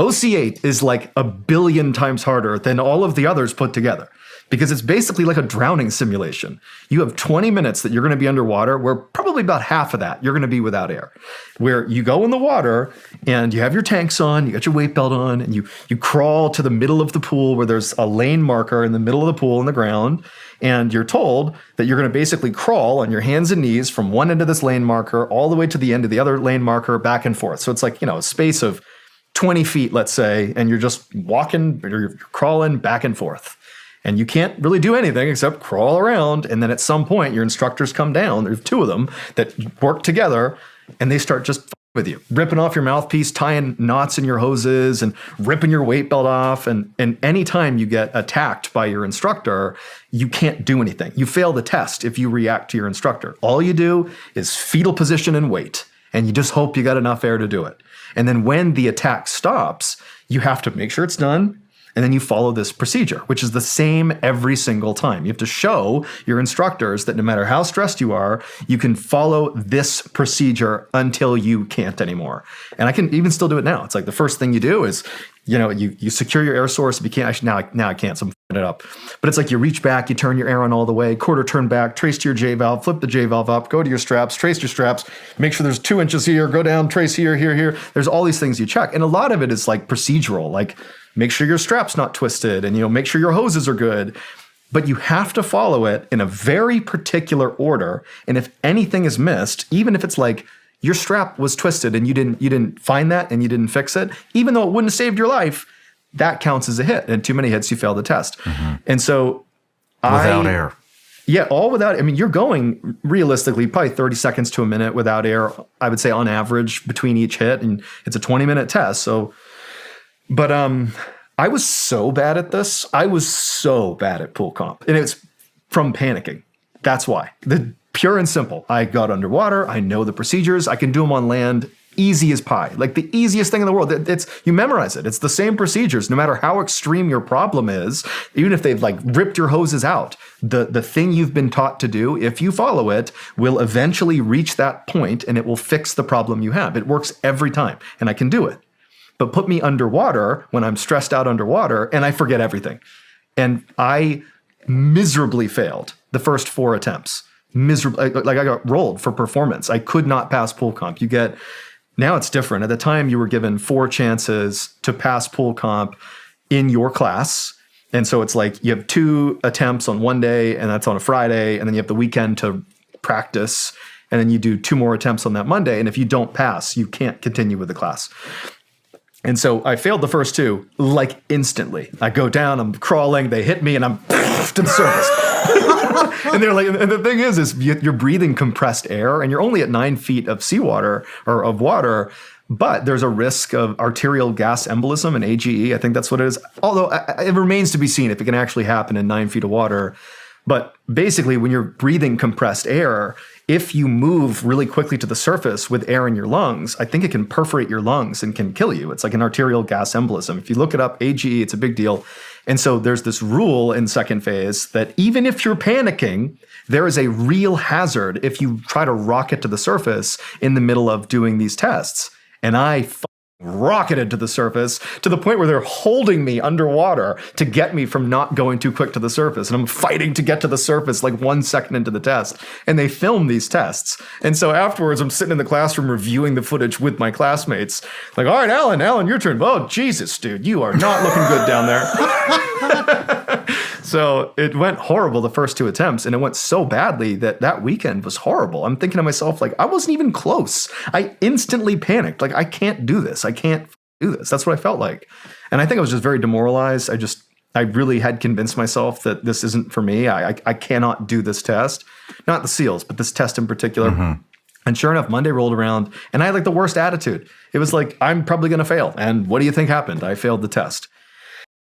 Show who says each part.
Speaker 1: OC8 is like a billion times harder than all of the others put together because it's basically like a drowning simulation. You have 20 minutes that you're going to be underwater, where probably about half of that you're going to be without air, where you go in the water and you have your tanks on, you got your weight belt on, and you crawl to the middle of the pool where there's a lane marker in the middle of the pool in the ground. And you're told that you're going to basically crawl on your hands and knees from one end of this lane marker all the way to the end of the other lane marker, back and forth. So it's like, a space of 20 feet, let's say, and you're just walking, or you're crawling back and forth. And you can't really do anything except crawl around. And then at some point, your instructors come down. There's two of them that work together, and they start just with you, ripping off your mouthpiece, tying knots in your hoses, and ripping your weight belt off. And anytime you get attacked by your instructor, you can't do anything. You fail the test if you react to your instructor. All you do is fetal position and wait, and you just hope you got enough air to do it. And then when the attack stops, you have to make sure it's done. And then you follow this procedure, which is the same every single time. You have to show your instructors that no matter how stressed you are, you can follow this procedure until you can't anymore. And I can even still do it now. It's like the first thing you do is, you secure your air source. If you can't, now I can't, so I'm f***ing it up. But it's like you reach back, you turn your air on all the way, quarter turn back, trace to your J valve, flip the J valve up, go to your straps, trace your straps, make sure there's 2 inches here, go down, trace here, here, here. There's all these things you check. And a lot of it is like procedural, like make sure your strap's not twisted and, make sure your hoses are good. But you have to follow it in a very particular order. And if anything is missed, even if it's like your strap was twisted and you didn't find that and you didn't fix it, even though it wouldn't have saved your life, that counts as a hit. And too many hits, you fail the test. Mm-hmm. And so
Speaker 2: without air.
Speaker 1: Yeah, all without. I mean, you're going realistically probably 30 seconds to a minute without air, I would say on average between each hit. And it's a 20-minute test. But I was so bad at this. I was so bad at pool comp. And it's from panicking. That's why. The pure and simple. I got underwater. I know the procedures. I can do them on land. Easy as pie. Like the easiest thing in the world. You memorize it. It's the same procedures, no matter how extreme your problem is. Even if they've like ripped your hoses out, the thing you've been taught to do, if you follow it, will eventually reach that point and it will fix the problem you have. It works every time, and I can do it. But put me underwater when I'm stressed out underwater and I forget everything. And I miserably failed the first 4 attempts. Miserably, like I got rolled for performance. I could not pass pool comp. Now it's different. At the time you were given 4 chances to pass pool comp in your class. And so it's like you have 2 attempts on one day and that's on a Friday. And then you have the weekend to practice. And then you do 2 more attempts on that Monday. And if you don't pass, you can't continue with the class. And so I failed the first 2 like instantly. I go down, I'm crawling, they hit me, and I'm to the surface. And they're like, and the thing is you're breathing compressed air, and you're only at 9 feet of seawater or of water, but there's a risk of arterial gas embolism and AGE. I think that's what it is. Although it remains to be seen if it can actually happen in 9 feet of water. But basically, when you're breathing compressed air, if you move really quickly to the surface with air in your lungs, I think it can perforate your lungs and can kill you. It's like an arterial gas embolism. If you look it up, AGE, it's a big deal. And so there's this rule in second phase that even if you're panicking, there is a real hazard if you try to rocket to the surface in the middle of doing these tests. And I rocketed to the surface to the point where they're holding me underwater to get me from not going too quick to the surface. And I'm fighting to get to the surface like 1 second into the test. And they film these tests. And so afterwards, I'm sitting in the classroom reviewing the footage with my classmates. Like, all right, Alan, your turn. Oh, Jesus, dude, you are not looking good down there. So it went horrible the first 2 attempts, and it went so badly that weekend was horrible. I'm thinking to myself, like, I wasn't even close. I instantly panicked. Like, I can't do this. I can't do this. That's what I felt like. And I think I was just very demoralized. I really had convinced myself that this isn't for me. I cannot do this test. Not the SEALs, but this test in particular. Mm-hmm. And sure enough, Monday rolled around, and I had like the worst attitude. It was like, I'm probably going to fail. And what do you think happened? I failed the test.